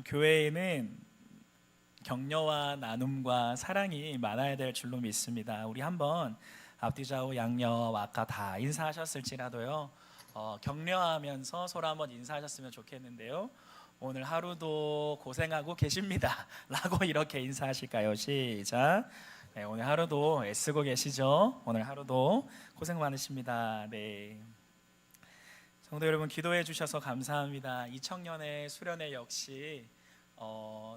교회에는 격려와 나눔과 사랑이 많아야 될 줄로 믿습니다. 우리 한번 앞뒤 좌우 양옆 아까 다 인사하셨을지라도요, 격려하면서 서로 한번 인사하셨으면 좋겠는데요. 오늘 하루도 고생하고 계십니다 라고 이렇게 인사하실까요? 시작. 네, 오늘 하루도 애쓰고 계시죠? 오늘 하루도 고생 많으십니다. 네. 성도 여러분, 기도해 주셔서 감사합니다. 2000년의 수련회 역시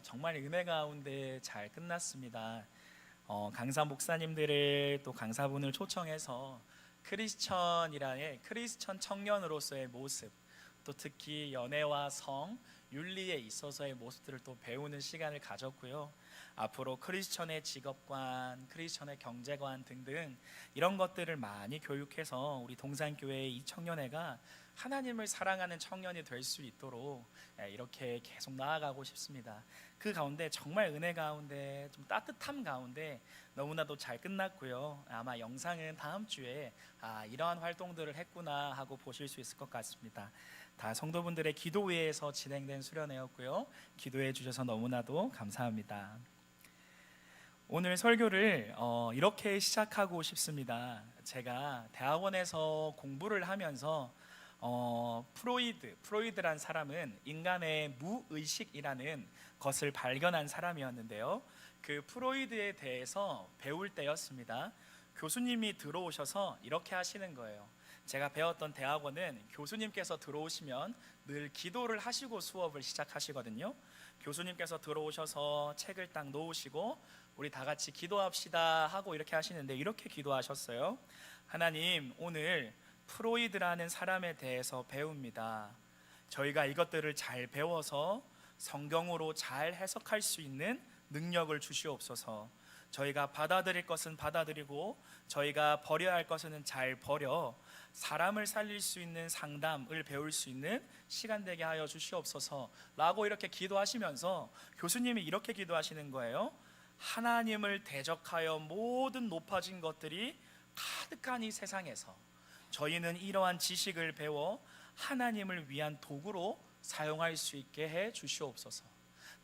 정말 은혜 가운데 잘 끝났습니다. 강사 목사님들을 또 강사분을 초청해서 크리스천 청년으로서의 모습, 또 특히 연애와 성, 윤리에 있어서의 모습들을 또 배우는 시간을 가졌고요. 앞으로 크리스천의 직업관, 크리스천의 경제관 등등 이런 것들을 많이 교육해서 우리 동산교회의 이 청년회가 하나님을 사랑하는 청년이 될 수 있도록 이렇게 계속 나아가고 싶습니다. 그 가운데 정말 은혜 가운데 좀 따뜻함 가운데 너무나도 잘 끝났고요. 아마 영상은 다음 주에 이러한 활동들을 했구나 하고 보실 수 있을 것 같습니다. 다 성도분들의 기도 위에서 진행된 수련회였고요. 기도해 주셔서 너무나도 감사합니다. 오늘 설교를 이렇게 시작하고 싶습니다. 제가 대학원에서 공부를 하면서 프로이드란 사람은 인간의 무의식이라는 것을 발견한 사람이었는데요. 그 프로이드에 대해서 배울 때였습니다. 교수님이 들어오셔서 이렇게 하시는 거예요. 제가 배웠던 대학원은 교수님께서 들어오시면 늘 기도를 하시고 수업을 시작하시거든요. 교수님께서 들어오셔서 책을 딱 놓으시고 우리 다 같이 기도합시다 하고 이렇게 하시는데, 이렇게 기도하셨어요. 하나님, 오늘 프로이드라는 사람에 대해서 배웁니다. 저희가 이것들을 잘 배워서 성경으로 잘 해석할 수 있는 능력을 주시옵소서. 저희가 받아들일 것은 받아들이고 저희가 버려야 할 것은 잘 버려 사람을 살릴 수 있는 상담을 배울 수 있는 시간 되게 하여 주시옵소서 라고 이렇게 기도하시면서 교수님이 이렇게 기도하시는 거예요. 하나님을 대적하여 모든 높아진 것들이 가득한 이 세상에서 저희는 이러한 지식을 배워 하나님을 위한 도구로 사용할 수 있게 해 주시옵소서.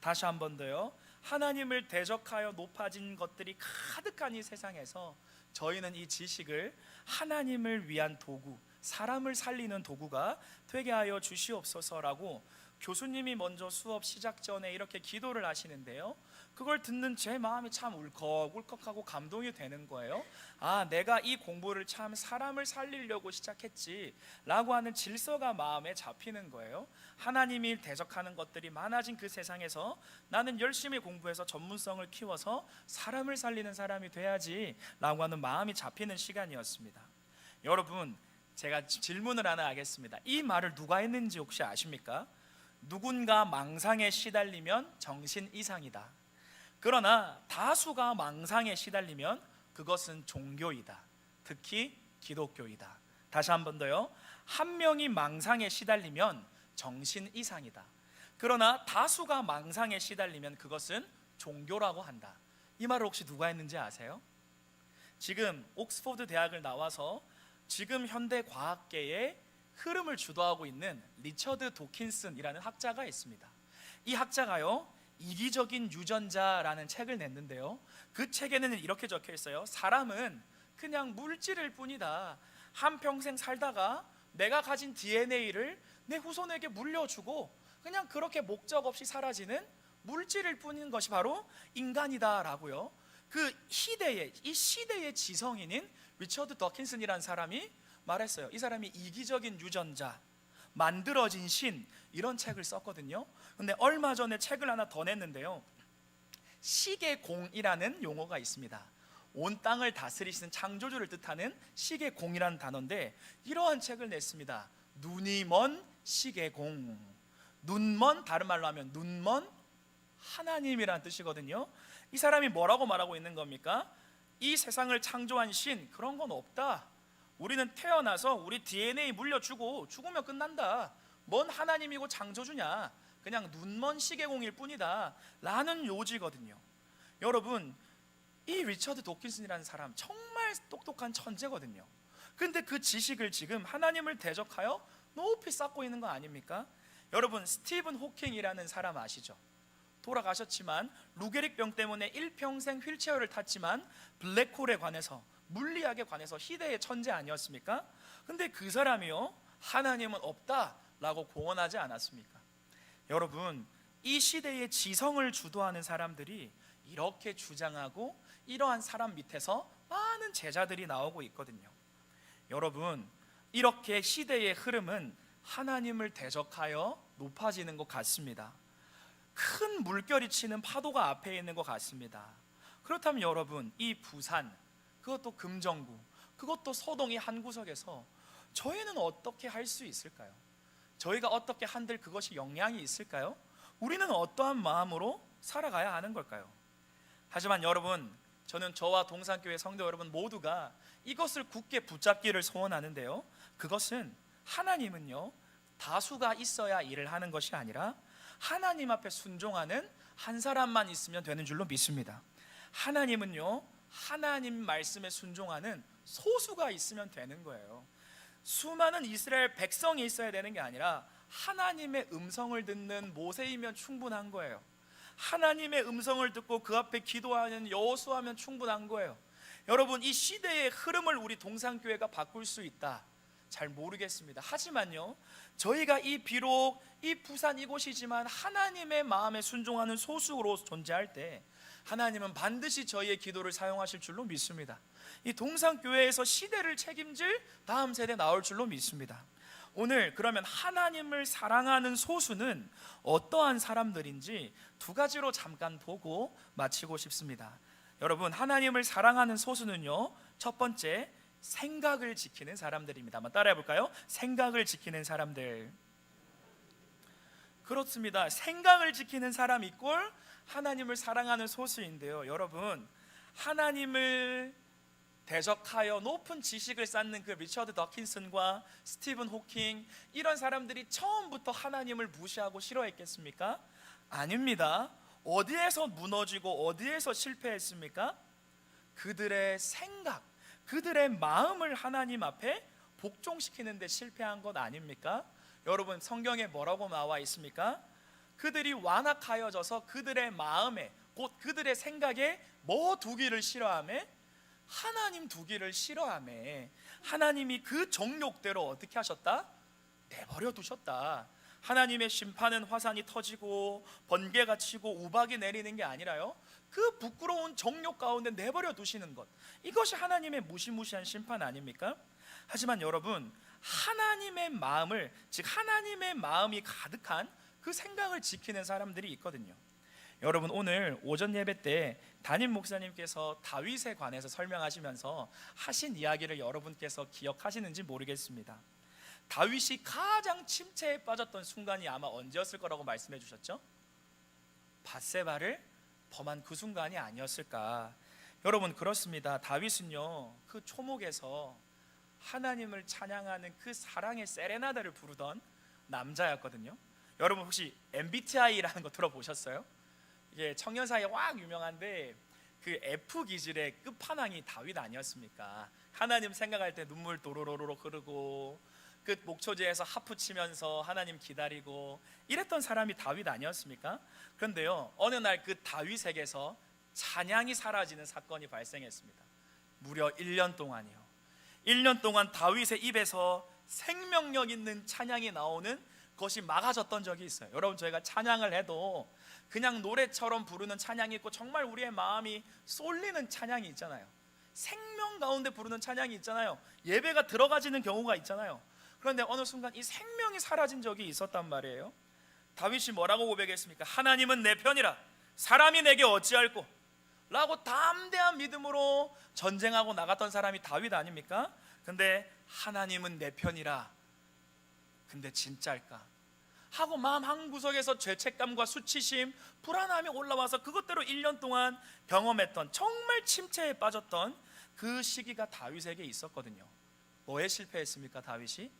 다시 한 번 더요. 하나님을 대적하여 높아진 것들이 가득한 이 세상에서 저희는 이 지식을 하나님을 위한 도구, 사람을 살리는 도구가 되게 하여 주시옵소서라고 교수님이 먼저 수업 시작 전에 이렇게 기도를 하시는데요. 그걸 듣는 제 마음이 참 울컥울컥하고 감동이 되는 거예요. 내가 이 공부를 참 사람을 살리려고 시작했지 라고 하는 질서가 마음에 잡히는 거예요. 하나님이 대적하는 것들이 많아진 그 세상에서 나는 열심히 공부해서 전문성을 키워서 사람을 살리는 사람이 돼야지 라고 하는 마음이 잡히는 시간이었습니다. 여러분, 제가 질문을 하나 하겠습니다. 이 말을 누가 했는지 혹시 아십니까? 누군가 망상에 시달리면 정신 이상이다. 그러나 다수가 망상에 시달리면 그것은 종교이다. 특히 기독교이다. 다시 한 번 더요. 한 명이 망상에 시달리면 정신 이상이다. 그러나 다수가 망상에 시달리면 그것은 종교라고 한다. 이 말을 혹시 누가 했는지 아세요? 지금 옥스퍼드 대학을 나와서 지금 현대 과학계의 흐름을 주도하고 있는 리처드 도킨슨이라는 학자가 있습니다. 이 학자가요, 이기적인 유전자라는 책을 냈는데요, 그 책에는 이렇게 적혀 있어요. 사람은 그냥 물질일 뿐이다. 한평생 살다가 내가 가진 DNA를 내 후손에게 물려주고 그냥 그렇게 목적 없이 사라지는 물질일 뿐인 것이 바로 인간이다라고요. 이 시대의 지성인인 리처드 더킨슨이라는 사람이 말했어요. 이 사람이 이기적인 유전자, 만들어진 신, 이런 책을 썼거든요. 근데 얼마 전에 책을 하나 더 냈는데요, 시계공이라는 용어가 있습니다. 온 땅을 다스리시는 창조주를 뜻하는 시계공이라는 단어인데, 이러한 책을 냈습니다. 눈이 먼 시계공. 눈먼, 다른 말로 하면 눈먼 하나님이라는 뜻이거든요. 이 사람이 뭐라고 말하고 있는 겁니까? 이 세상을 창조한 신, 그런 건 없다. 우리는 태어나서 우리 DNA 물려주고 죽으면 끝난다. 뭔 하나님이고 창조주냐, 그냥 눈먼 시계공일 뿐이다 라는 요지거든요. 여러분, 이 리처드 도킨슨이라는 사람 정말 똑똑한 천재거든요. 근데 그 지식을 지금 하나님을 대적하여 높이 쌓고 있는 거 아닙니까? 여러분, 스티븐 호킹이라는 사람 아시죠? 돌아가셨지만 루게릭병 때문에 일평생 휠체어를 탔지만 블랙홀에 관해서, 물리학에 관해서 희대의 천재 아니었습니까? 근데 그 사람이요, 하나님은 없다라고 공언하지 않았습니까? 여러분, 이 시대의 지성을 주도하는 사람들이 이렇게 주장하고 이러한 사람 밑에서 많은 제자들이 나오고 있거든요. 여러분, 이렇게 시대의 흐름은 하나님을 대적하여 높아지는 것 같습니다. 큰 물결이 치는 파도가 앞에 있는 것 같습니다. 그렇다면 여러분, 이 부산, 그것도 금정구, 그것도 서동이 한 구석에서 저희는 어떻게 할 수 있을까요? 저희가 어떻게 한들 그것이 영향이 있을까요? 우리는 어떠한 마음으로 살아가야 하는 걸까요? 하지만 여러분, 저는 저와 동산교회 성도 여러분 모두가 이것을 굳게 붙잡기를 소원하는데요, 그것은 하나님은요, 다수가 있어야 일을 하는 것이 아니라 하나님 앞에 순종하는 한 사람만 있으면 되는 줄로 믿습니다. 하나님은요, 하나님 말씀에 순종하는 소수가 있으면 되는 거예요. 수많은 이스라엘 백성이 있어야 되는 게 아니라 하나님의 음성을 듣는 모세이면 충분한 거예요. 하나님의 음성을 듣고 그 앞에 기도하는 여호수아면 충분한 거예요. 여러분, 이 시대의 흐름을 우리 동산교회가 바꿀 수 있다, 잘 모르겠습니다. 하지만요, 저희가 비록 이 부산 이곳이지만 하나님의 마음에 순종하는 소수로 존재할 때 하나님은 반드시 저희의 기도를 사용하실 줄로 믿습니다. 이 동산교회에서 시대를 책임질 다음 세대 나올 줄로 믿습니다. 오늘 그러면 하나님을 사랑하는 소수는 어떠한 사람들인지 두 가지로 잠깐 보고 마치고 싶습니다. 여러분, 하나님을 사랑하는 소수는요, 첫 번째, 생각을 지키는 사람들입니다. 한번 따라해 볼까요? 생각을 지키는 사람들. 그렇습니다. 생각을 지키는 사람 이꼴 하나님을 사랑하는 소수인데요, 여러분, 하나님을 대적하여 높은 지식을 쌓는 그 리처드 더킨슨과 스티븐 호킹, 이런 사람들이 처음부터 하나님을 무시하고 싫어했겠습니까? 아닙니다. 어디에서 무너지고 어디에서 실패했습니까? 그들의 생각, 그들의 마음을 하나님 앞에 복종시키는 데 실패한 것 아닙니까? 여러분, 성경에 뭐라고 나와 있습니까? 그들이 완악하여져서 그들의 마음에, 곧 그들의 생각에 뭐 두기를 싫어하며? 하나님 두기를 싫어하며 하나님이 그 정욕대로 어떻게 하셨다? 내버려 두셨다. 하나님의 심판은 화산이 터지고 번개가 치고 우박이 내리는 게 아니라요, 그 부끄러운 정욕 가운데 내버려 두시는 것, 이것이 하나님의 무시무시한 심판 아닙니까? 하지만 여러분, 하나님의 마음을, 즉 하나님의 마음이 가득한 그 생각을 지키는 사람들이 있거든요. 여러분, 오늘 오전 예배 때 담임 목사님께서 다윗에 관해서 설명하시면서 하신 이야기를 여러분께서 기억하시는지 모르겠습니다. 다윗이 가장 침체에 빠졌던 순간이 아마 언제였을 거라고 말씀해 주셨죠? 밧세바를 범한 그 순간이 아니었을까. 여러분, 그렇습니다. 다윗은요, 그 초목에서 하나님을 찬양하는 그 사랑의 세레나데를 부르던 남자였거든요. 여러분, 혹시 MBTI라는 거 들어보셨어요? 이게 청년 사이에 확 유명한데 그 F 기질의 끝판왕이 다윗 아니었습니까? 하나님 생각할 때 눈물 도로로로 흐르고 그 목초지에서 하프 치면서 하나님 기다리고 이랬던 사람이 다윗 아니었습니까? 그런데요, 어느 날 그 다윗에게서 찬양이 사라지는 사건이 발생했습니다. 무려 1년 동안이요. 1년 동안 다윗의 입에서 생명력 있는 찬양이 나오는 것이 막아졌던 적이 있어요. 여러분, 저희가 찬양을 해도 그냥 노래처럼 부르는 찬양이 있고 정말 우리의 마음이 쏠리는 찬양이 있잖아요. 생명 가운데 부르는 찬양이 있잖아요. 예배가 들어가지는 경우가 있잖아요. 그런데 어느 순간 이 생명이 사라진 적이 있었단 말이에요. 다윗이 뭐라고 고백했습니까? 하나님은 내 편이라 사람이 내게 어찌할꼬 라고 담대한 믿음으로 전쟁하고 나갔던 사람이 다윗 아닙니까? 근데 하나님은 내 편이라, 근데 진짜일까? 하고 마음 한구석에서 죄책감과 수치심, 불안함이 올라와서 그것대로 1년 동안 경험했던, 정말 침체에 빠졌던 그 시기가 다윗에게 있었거든요. 뭐에 실패했습니까? 다윗이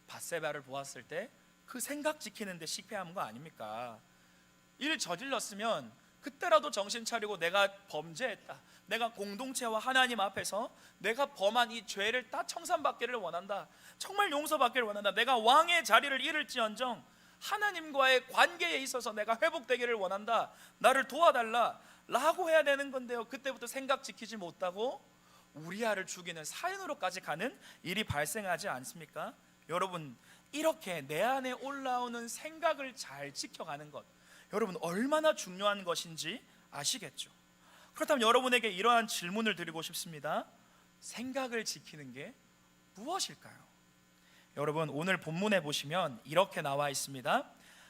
밧세바를 보았을 때 그 생각 지키는데 실패한 거 아닙니까? 일 저질렀으면 그때라도 정신 차리고 내가 범죄했다, 내가 공동체와 하나님 앞에서 내가 범한 이 죄를 다 청산받기를 원한다, 정말 용서받기를 원한다, 내가 왕의 자리를 잃을지언정 하나님과의 관계에 있어서 내가 회복되기를 원한다, 나를 도와달라 라고 해야 되는 건데요, 그때부터 생각 지키지 못하고 우리아를 죽이는 사인으로까지 가는 일이 발생하지 않습니까? 여러분, 이렇게 내 안에 올라오는 생각을 잘 지켜가는 것, 여러분 얼마나 중요한 것인지 아시겠죠? 그렇다면 여러분에게 이러한 질문을 드리고 싶습니다. 생각을 지키는 게 무엇일까요? 여러분, 오늘 본문에 보시면 이렇게 나와 있습니다.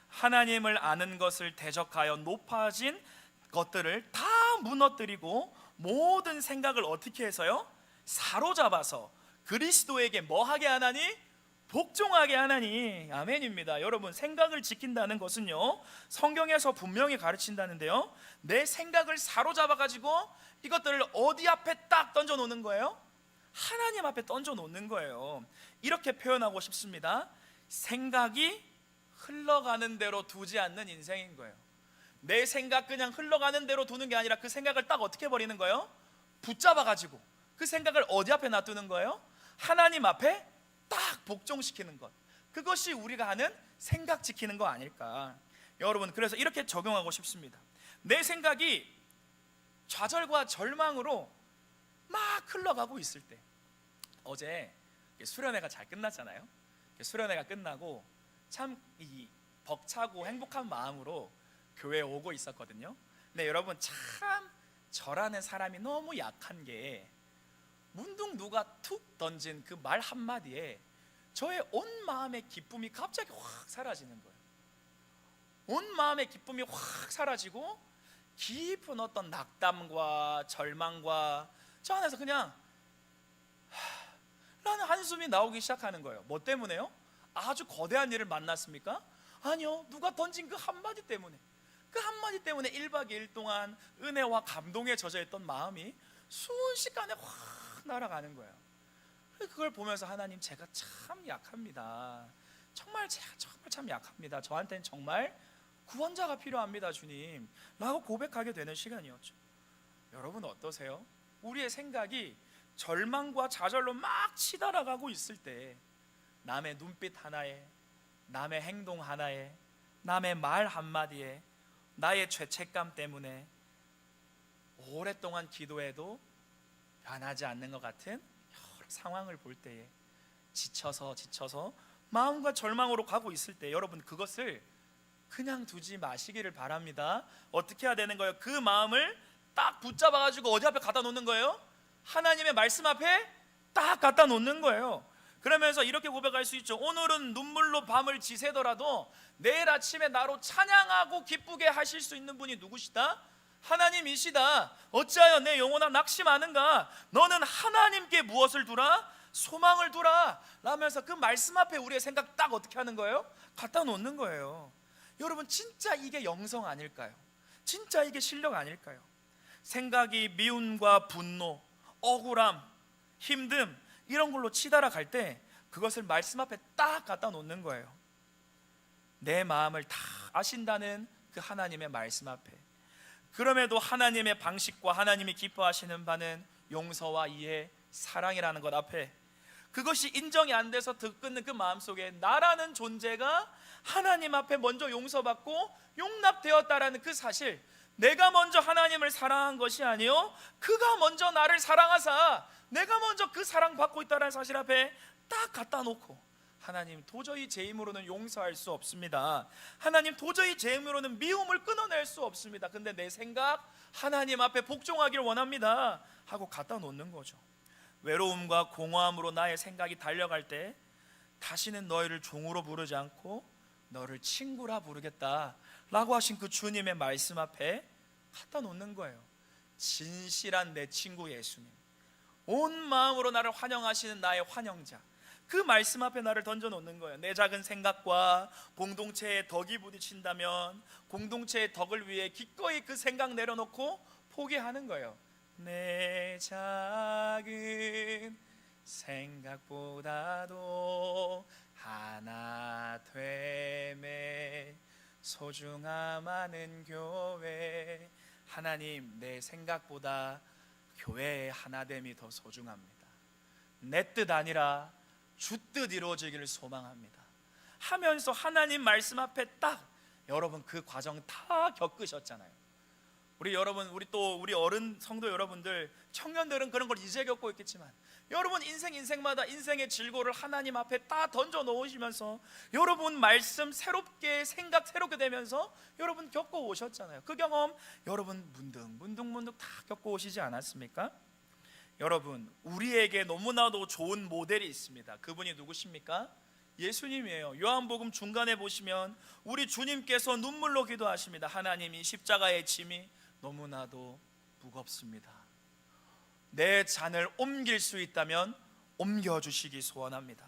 하나님을 아는 것을 대적하여 높아진 것들을 다 무너뜨리고 모든 생각을 어떻게 해서요? 사로잡아서 그리스도에게 뭐 하게 하나니? 복종하게 하나니. 아멘입니다. 여러분, 생각을 지킨다는 것은요, 성경에서 분명히 가르친다는데요, 내 생각을 사로잡아 가지고 이것들을 어디 앞에 딱 던져 놓는 거예요? 하나님 앞에 던져 놓는 거예요. 이렇게 표현하고 싶습니다. 생각이 흘러가는 대로 두지 않는 인생인 거예요. 내 생각 그냥 흘러가는 대로 두는 게 아니라 그 생각을 딱 어떻게 버리는 거예요? 붙잡아 가지고 그 생각을 어디 앞에 놔두는 거예요? 하나님 앞에 딱 복종시키는 것, 그것이 우리가 하는 생각 지키는 거 아닐까. 여러분, 그래서 이렇게 적용하고 싶습니다. 내 생각이 좌절과 절망으로 막 흘러가고 있을 때, 어제 수련회가 잘 끝났잖아요. 수련회가 끝나고 참 이 벅차고 행복한 마음으로 교회에 오고 있었거든요. 근데 여러분, 참 저라는 사람이 너무 약한 게, 문득 누가 툭 던진 그 말 한마디에 저의 온 마음의 기쁨이 갑자기 확 사라지는 거예요. 온 마음의 기쁨이 확 사라지고 깊은 어떤 낙담과 절망과 저 안에서 그냥 라는 한숨이 나오기 시작하는 거예요. 뭐 때문에요? 아주 거대한 일을 만났습니까? 아니요, 누가 던진 그 한마디 때문에, 그 한마디 때문에 1박 2일 동안 은혜와 감동에 젖어있던 마음이 순식간에 확 날아가는 거예요. 그걸 보면서 하나님, 제가 참 약합니다. 정말 제가 정말 참 약합니다. 저한테는 정말 구원자가 필요합니다, 주님 라고 고백하게 되는 시간이었죠. 여러분 어떠세요? 우리의 생각이 절망과 좌절로 막 치달아가고 있을 때, 남의 눈빛 하나에, 남의 행동 하나에, 남의 말 한마디에, 나의 죄책감 때문에 오랫동안 기도해도 변하지 않는 것 같은 여러 상황을 볼 때에 지쳐서 마음과 절망으로 가고 있을 때, 여러분 그것을 그냥 두지 마시기를 바랍니다. 어떻게 해야 되는 거예요? 그 마음을 딱 붙잡아가지고 어디 앞에 갖다 놓는 거예요? 하나님의 말씀 앞에 딱 갖다 놓는 거예요. 그러면서 이렇게 고백할 수 있죠. 오늘은 눈물로 밤을 지새더라도 내일 아침에 나로 찬양하고 기쁘게 하실 수 있는 분이 누구시다? 하나님이시다. 어찌하여 내 영혼아 낙심하는가? 너는 하나님께 무엇을 두라? 소망을 두라 라면서 그 말씀 앞에 우리의 생각 딱 어떻게 하는 거예요? 갖다 놓는 거예요. 여러분, 진짜 이게 영성 아닐까요? 진짜 이게 실력 아닐까요? 생각이 미움과 분노, 억울함, 힘듦 이런 걸로 치달아 갈 때 그것을 말씀 앞에 딱 갖다 놓는 거예요. 내 마음을 다 아신다는 그 하나님의 말씀 앞에. 그럼에도 하나님의 방식과 하나님이 기뻐하시는 바는 용서와 이해, 사랑이라는 것 앞에, 그것이 인정이 안 돼서 들끓는 그 마음속에 나라는 존재가 하나님 앞에 먼저 용서받고 용납되었다라는 그 사실, 내가 먼저 하나님을 사랑한 것이 아니요 그가 먼저 나를 사랑하사 내가 먼저 그 사랑받고 있다는 사실 앞에 딱 갖다 놓고, 하나님 도저히 제 힘으로는 용서할 수 없습니다. 하나님 도저히 제 힘으로는 미움을 끊어낼 수 없습니다. 근데 내 생각 하나님 앞에 복종하길 원합니다 하고 갖다 놓는 거죠. 외로움과 공허함으로 나의 생각이 달려갈 때 다시는 너희를 종으로 부르지 않고 너를 친구라 부르겠다 라고 하신 그 주님의 말씀 앞에 갖다 놓는 거예요. 진실한 내 친구 예수님, 온 마음으로 나를 환영하시는 나의 환영자, 그 말씀 앞에 나를 던져 놓는 거예요. 내 작은 생각과 공동체의 덕이 부딪힌다면 공동체의 덕을 위해 기꺼이 그 생각 내려놓고 포기하는 거예요. 내 작은 생각보다도 하나 됨에 소중함 아는 교회. 하나님, 내 생각보다 교회의 하나됨이 더 소중합니다. 내 뜻 아니라 주 뜻 이루어지기를 소망합니다. 하면서 하나님 말씀 앞에 딱 여러분 그 과정 다 겪으셨잖아요. 우리 여러분, 우리 어른 성도 여러분들, 청년들은 그런 걸 이제 겪고 있겠지만 여러분 인생마다 인생의 질고를 하나님 앞에 다 던져 놓으시면서 여러분 말씀 새롭게 생각 새롭게 되면서 여러분 겪고 오셨잖아요. 그 경험 여러분 문득 다 겪고 오시지 않았습니까? 여러분 우리에게 너무나도 좋은 모델이 있습니다. 그분이 누구십니까? 예수님이에요. 요한복음 중간에 보시면 우리 주님께서 눈물로 기도하십니다. 하나님이 십자가의 짐이 너무나도 무겁습니다. 내 잔을 옮길 수 있다면 옮겨주시기 소원합니다.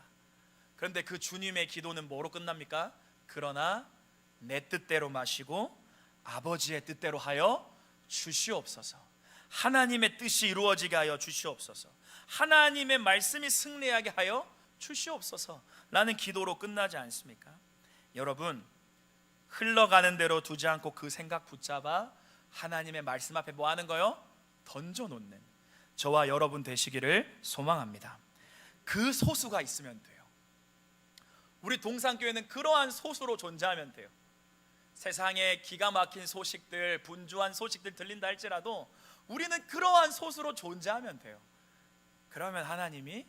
그런데 그 주님의 기도는 뭐로 끝납니까? 그러나 내 뜻대로 마시고 아버지의 뜻대로 하여 주시옵소서. 하나님의 뜻이 이루어지게 하여 주시옵소서. 하나님의 말씀이 승리하게 하여 주시옵소서 라는 기도로 끝나지 않습니까? 여러분 흘러가는 대로 두지 않고 그 생각 붙잡아 하나님의 말씀 앞에 뭐 하는 거요? 던져놓는 저와 여러분 되시기를 소망합니다. 그 소수가 있으면 돼요. 우리 동산교회는 그러한 소수로 존재하면 돼요. 세상에 기가 막힌 소식들, 분주한 소식들 들린다 할지라도 우리는 그러한 소수로 존재하면 돼요. 그러면 하나님이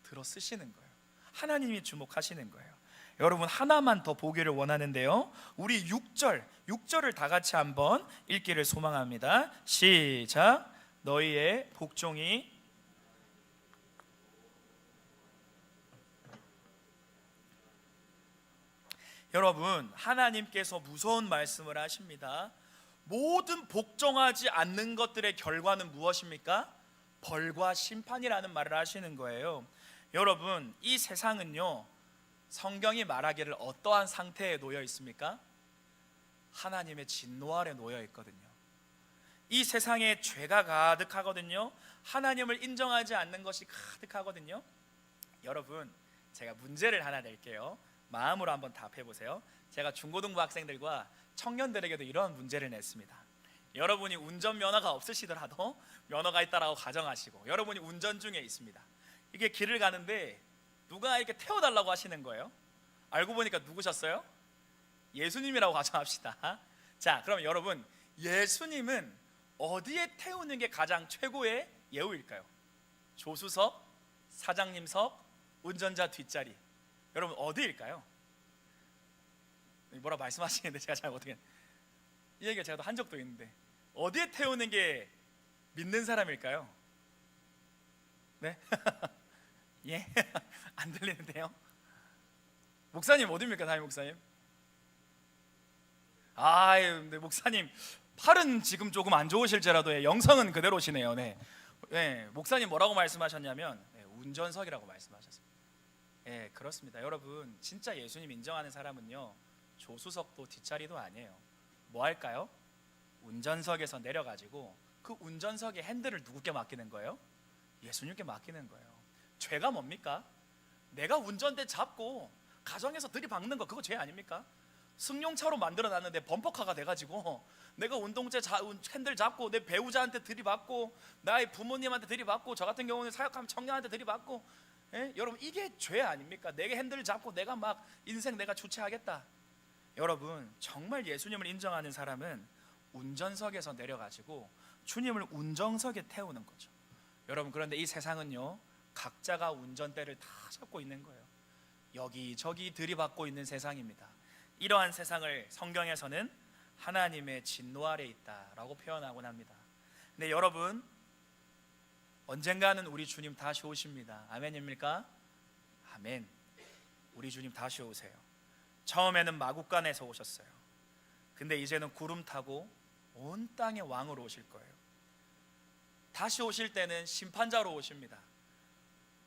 들어 쓰시는 거예요. 하나님이 주목하시는 거예요. 여러분 하나만 더 보기를 원하는데요, 우리 6절을 다 같이 한번 읽기를 소망합니다. 시작. 너희의 복종이 여러분 하나님께서 무서운 말씀을 하십니다. 모든 복종하지 않는 것들의 결과는 무엇입니까? 벌과 심판이라는 말을 하시는 거예요. 여러분 이 세상은요, 성경이 말하기를 어떠한 상태에 놓여 있습니까? 하나님의 진노 아래 놓여 있거든요. 이 세상에 죄가 가득하거든요. 하나님을 인정하지 않는 것이 가득하거든요. 여러분 제가 문제를 하나 낼게요. 마음으로 한번 답해 보세요. 제가 중고등부 학생들과 청년들에게도 이런 문제를 냈습니다. 여러분이 운전면허가 없으시더라도 면허가 있다라고 가정하시고 여러분이 운전 중에 있습니다. 이게 길을 가는데 누가 이렇게 태워달라고 하시는 거예요. 알고 보니까 누구셨어요? 예수님이라고 가정합시다. 자, 그럼 여러분 예수님은 어디에 태우는 게 가장 최고의 예우일까요? 조수석, 사장님석, 운전자 뒷자리. 여러분 어디일까요? 뭐라 말씀하시는데 제가 잘 어떻게 이 얘기를 제가 한 적도 있는데 어디에 태우는 게 믿는 사람일까요? 네? 예? 안 들리는데요? 목사님 어디입니까? 담임 목사님? 네, 목사님 팔은 지금 조금 안 좋으실지라도 영성은 그대로시네요. 네. 네, 목사님 뭐라고 말씀하셨냐면 운전석이라고 말씀하셨습니다. 예, 그렇습니다. 여러분 진짜 예수님 인정하는 사람은요, 조수석도 뒷자리도 아니에요. 뭐 할까요? 운전석에서 내려가지고 그 운전석의 핸들을 누구께 맡기는 거예요? 예수님께 맡기는 거예요. 죄가 뭡니까? 내가 운전대 잡고 가정에서 들이박는 거, 그거 죄 아닙니까? 승용차로 만들어놨는데 범퍼카가 돼가지고 내가 운동제 핸들 잡고 내 배우자한테 들이박고 나의 부모님한테 들이박고 저 같은 경우는 사역하면 청년한테 들이박고, 예? 여러분 이게 죄 아닙니까? 내게 핸들을 잡고 내가 막 인생 내가 주체하겠다. 여러분 정말 예수님을 인정하는 사람은 운전석에서 내려가지고 주님을 운전석에 태우는 거죠. 여러분 그런데 이 세상은요, 각자가 운전대를 다 잡고 있는 거예요. 여기저기 들이받고 있는 세상입니다. 이러한 세상을 성경에서는 하나님의 진노 아래 있다라고 표현하곤 합니다. 근데 여러분 언젠가는 우리 주님 다시 오십니다. 아멘입니까? 아멘. 우리 주님 다시 오세요. 처음에는 마국간에서 오셨어요. 근데 이제는 구름 타고 온 땅의 왕으로 오실 거예요. 다시 오실 때는 심판자로 오십니다.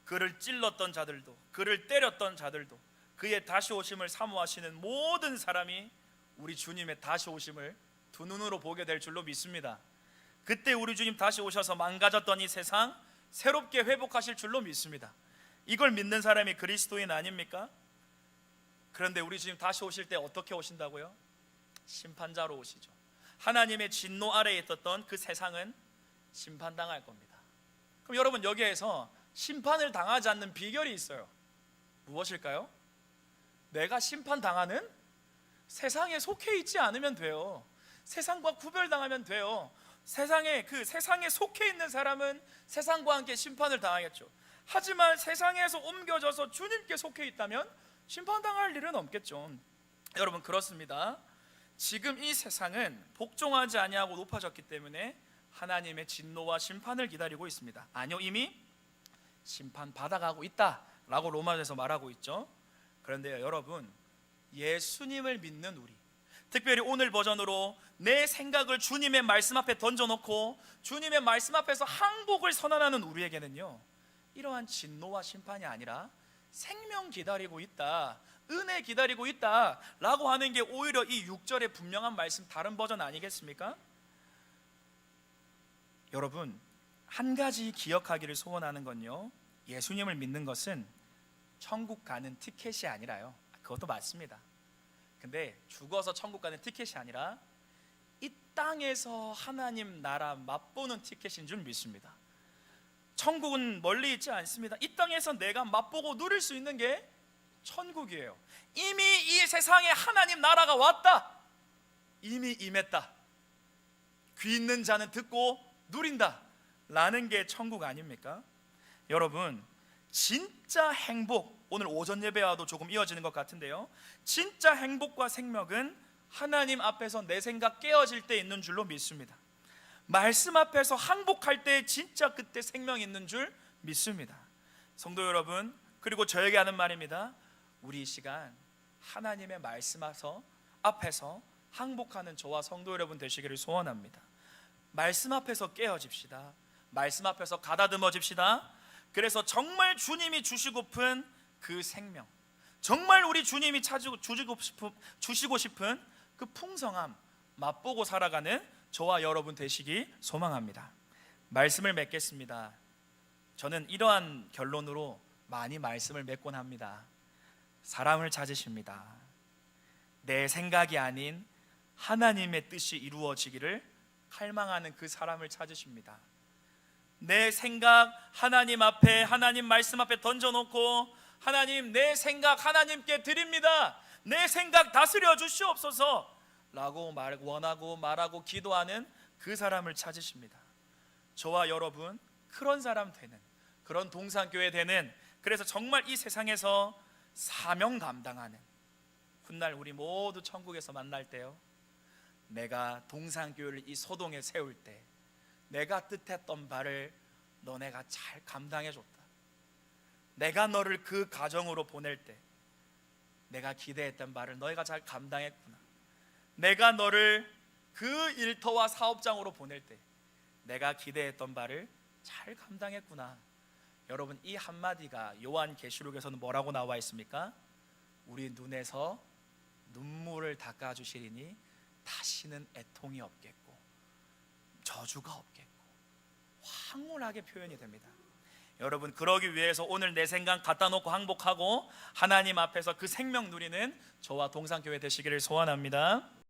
그를 찔렀던 자들도, 그를 때렸던 자들도, 그의 다시 오심을 사모하시는 모든 사람이 우리 주님의 다시 오심을 두 눈으로 보게 될 줄로 믿습니다. 그때 우리 주님 다시 오셔서 망가졌던 이 세상 새롭게 회복하실 줄로 믿습니다. 이걸 믿는 사람이 그리스도인 아닙니까? 그런데 우리 주님 다시 오실 때 어떻게 오신다고요? 심판자로 오시죠. 하나님의 진노 아래에 있었던 그 세상은 심판당할 겁니다. 그럼 여러분 여기에서 심판을 당하지 않는 비결이 있어요. 무엇일까요? 내가 심판당하는 세상에 속해 있지 않으면 돼요. 세상과 구별당하면 돼요. 세상에 속해 있는 사람은 세상과 함께 심판을 당하겠죠. 하지만 세상에서 옮겨져서 주님께 속해 있다면 심판당할 일은 없겠죠. 여러분, 그렇습니다. 지금 이 세상은 복종하지 아니하고 높아졌기 때문에 하나님의 진노와 심판을 기다리고 있습니다. 아니요, 이미 심판 받아가고 있다라고 로마서에서 말하고 있죠. 그런데요, 여러분, 예수님을 믿는 우리, 특별히 오늘 버전으로 내 생각을 주님의 말씀 앞에 던져놓고 주님의 말씀 앞에서 항복을 선언하는 우리에게는요, 이러한 진노와 심판이 아니라 생명 기다리고 있다, 은혜 기다리고 있다 라고 하는 게 오히려 이 6절의 분명한 말씀, 다른 버전 아니겠습니까? 여러분, 한 가지 기억하기를 소원하는 건요, 예수님을 믿는 것은 천국 가는 티켓이 아니라요, 그것도 맞습니다. 근데 죽어서 천국 가는 티켓이 아니라 이 땅에서 하나님 나라 맛보는 티켓인 줄 믿습니다. 천국은 멀리 있지 않습니다. 이 땅에서 내가 맛보고 누릴 수 있는 게 천국이에요. 이미 이 세상에 하나님 나라가 왔다, 이미 임했다, 귀 있는 자는 듣고 누린다 라는 게 천국 아닙니까? 여러분, 진짜 행복, 오늘 오전 예배와도 조금 이어지는 것 같은데요, 진짜 행복과 생명은 하나님 앞에서 내 생각 깨어질 때 있는 줄로 믿습니다. 말씀 앞에서 항복할 때 진짜 그때 생명이 있는 줄 믿습니다. 성도 여러분, 그리고 저에게 하는 말입니다. 우리 이 시간 하나님의 말씀 앞에서 항복하는 저와 성도 여러분 되시기를 소원합니다. 말씀 앞에서 깨어집시다. 말씀 앞에서 가다듬어집시다. 그래서 정말 주님이 주시고픈 그 생명, 정말 우리 주님이 주시고 싶은 그 풍성함 맛보고 살아가는 저와 여러분 되시기 소망합니다. 말씀을 맺겠습니다. 저는 이러한 결론으로 많이 말씀을 맺곤 합니다. 사람을 찾으십니다. 내 생각이 아닌 하나님의 뜻이 이루어지기를 갈망하는 그 사람을 찾으십니다. 내 생각 하나님 앞에, 하나님 말씀 앞에 던져놓고, 하나님, 내 생각 하나님께 드립니다, 내 생각 다스려 주시옵소서 라고 원하고 말하고 기도하는 그 사람을 찾으십니다. 저와 여러분 그런 사람 되는, 그런 동산교회 되는, 그래서 정말 이 세상에서 사명 감당하는 훗날 우리 모두 천국에서 만날 때요, 내가 동산교회를 이 소동에 세울 때 내가 뜻했던 바를 너네가 잘 감당해줬다, 내가 너를 그 가정으로 보낼 때 내가 기대했던 바를 너희가 잘 감당했구나, 내가 너를 그 일터와 사업장으로 보낼 때 내가 기대했던 바를 잘 감당했구나. 여러분, 이 한마디가 요한계시록에서는 뭐라고 나와 있습니까? 우리 눈에서 눈물을 닦아주시리니 다시는 애통이 없겠고 저주가 없겠고, 황홀하게 표현이 됩니다. 여러분, 그러기 위해서 오늘 내 생각 갖다 놓고 항복하고 하나님 앞에서 그 생명 누리는 저와 동산교회 되시기를 소원합니다.